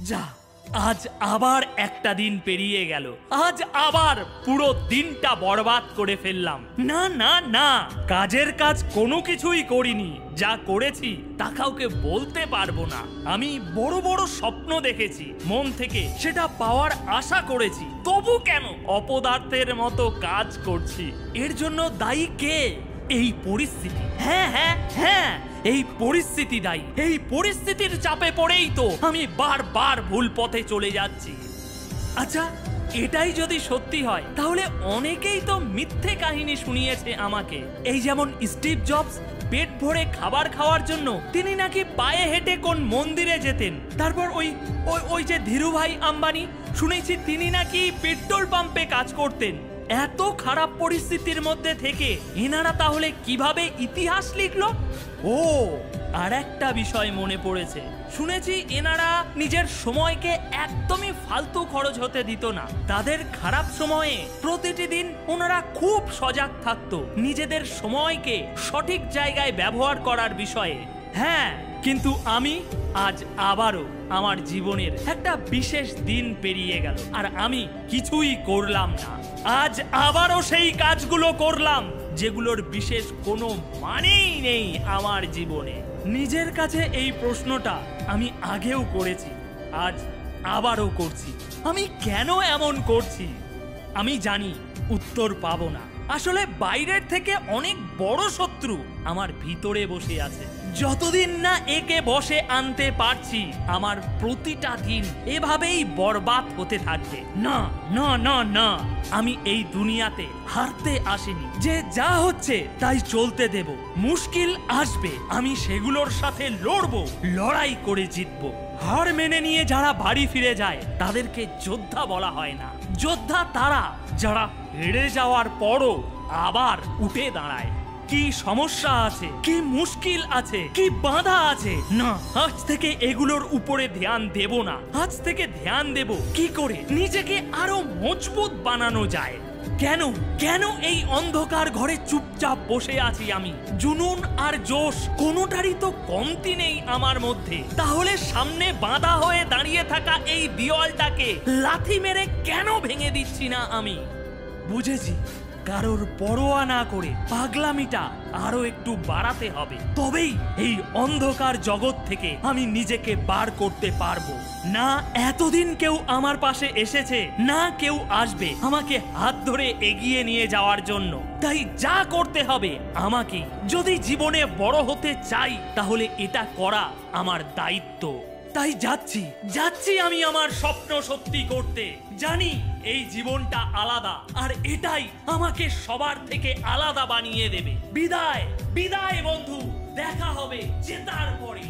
যা, আজ আবার একটা দিন পেরিয়ে গেল। আজ আবার পুরো দিনটা বরবাদ করে ফেললাম। না না না, কাজের কাজ কোনো কিছুই করিনি। যা করেছি তা কাউকে বলতে পারবো না। আমি বড় বড় স্বপ্ন দেখেছি, মন থেকে সেটা পাওয়ার আশা করেছি, তবু কেন অপদার্থের মতো কাজ করছি? এর জন্য দায়ী কে? এই পরিস্থিতি। হ্যাঁ হ্যাঁ হ্যাঁ, এই পরিস্থিতি দায়ী। এই পরিস্থিতির চাপে পড়েই তো আমি বারবার ভুল পথে চলে যাচ্ছি। আচ্ছা, এটাই যদি সত্যি হয় তাহলে অনেকেই তো মিথ্যে কাহিনী শুনিয়েছে আমাকে। এই যেমন স্টিভ জবস পেট ভরে খাবার খাওয়ার জন্য তিনি নাকি পায়ে হেঁটে কোন মন্দিরে যেতেন। তারপর ওই যে ধীরুভাই আম্বানি, শুনেছি তিনি নাকি পেট্রোল পাম্পে কাজ করতেন। এত খারাপ পরিস্থিতির মধ্যে থেকে এনারা তাহলে কিভাবে ইতিহাস লিখলো? ও, আর একটা বিষয় মনে পড়েছে, শুনেছি এনারা নিজের সময়কে একদমই ফালতু খরচ হতে দিত না। তাদের খারাপ সময়ে প্রতিটি দিন ওনারা খুব সজাগ থাকতো নিজেদের সময়কে সঠিক জায়গায় ব্যবহার করার বিষয়ে। হ্যাঁ, কিন্তু আমি আজ আবারও আমার জীবনের একটা বিশেষ দিন পেরিয়ে গেল আর আমি কিছুই করলাম না। আজ আবারও সেই কাজগুলো করলাম যেগুলোর বিশেষ কোনো মানেই নেই আমার জীবনে। নিজের কাছে এই প্রশ্নটা আমি আগেও করেছি, আজ আবারও করছি। আমি কেন এমন করছি? আমি জানি উত্তর পাবো না। আসলে বাইরের থেকে অনেক বড় শত্রু আমার ভিতরে বসে আছে। যতদিন না একে বসে আনতে পারছি, আমার প্রতিটা দিন এভাবেই বরবাদ হতে থাকবে। না না না না, আমি এই দুনিয়াতে হারতে আসিনি। যে যা হচ্ছে তাই চলতে দেব। মুশকিল আসবে, আমি সেগুলোর সাথে লড়বো, লড়াই করে জিতবো। হার মেনে নিয়ে যারা বাড়ি ফিরে যায় তাদেরকে যোদ্ধা বলা হয় না। যোদ্ধা তারা যারা হেরে যাওয়ার পরও আবার উঠে দাঁড়ায়। কি সমস্যা আছে, কি মুশকিল আছে, কি বাধা আছে, না আজ থেকে এগুলোর উপরে ধ্যান দেব না। আজ থেকে ধ্যান দেব কি করে নিজেকে আরো মজবুত বানানো যায়। কেন কেন এই অন্ধকার ঘরে চুপচাপ বসে আছি আমি? জুনুন আর জোশ কোনোটারই তো কমতি নেই আমার মধ্যে। তাহলে সামনে বাঁধা হয়ে দাঁড়িয়ে থাকা এই দেওয়ালটাকে লাথি মেরে কেন ভেঙে দিচ্ছি না আমি? বুঝেছি, কারোর পরোয়া না করে পাগলামিটা আরো একটু বাড়াতে হবে, তবেই এই অন্ধকার জগৎ থেকে আমি নিজেকে বার করতে পারবো। না এতদিন কেউ আমার পাশে এসেছে, না কেউ আসবে আমাকে হাত ধরে এগিয়ে নিয়ে যাওয়ার জন্য। তাই যা করতে হবে আমাকে। যদি জীবনে বড় হতে চাই তাহলে এটা করা আমার দায়িত্ব। তাই যাচ্ছি আমি আমার স্বপ্ন সত্যি করতে। জানি এই জীবনটা আলাদা আর এটাই আমাকে সবার থেকে আলাদা বানিয়ে দেবে। বিদায় বিদায় বন্ধু, দেখা হবে জেতার পরে।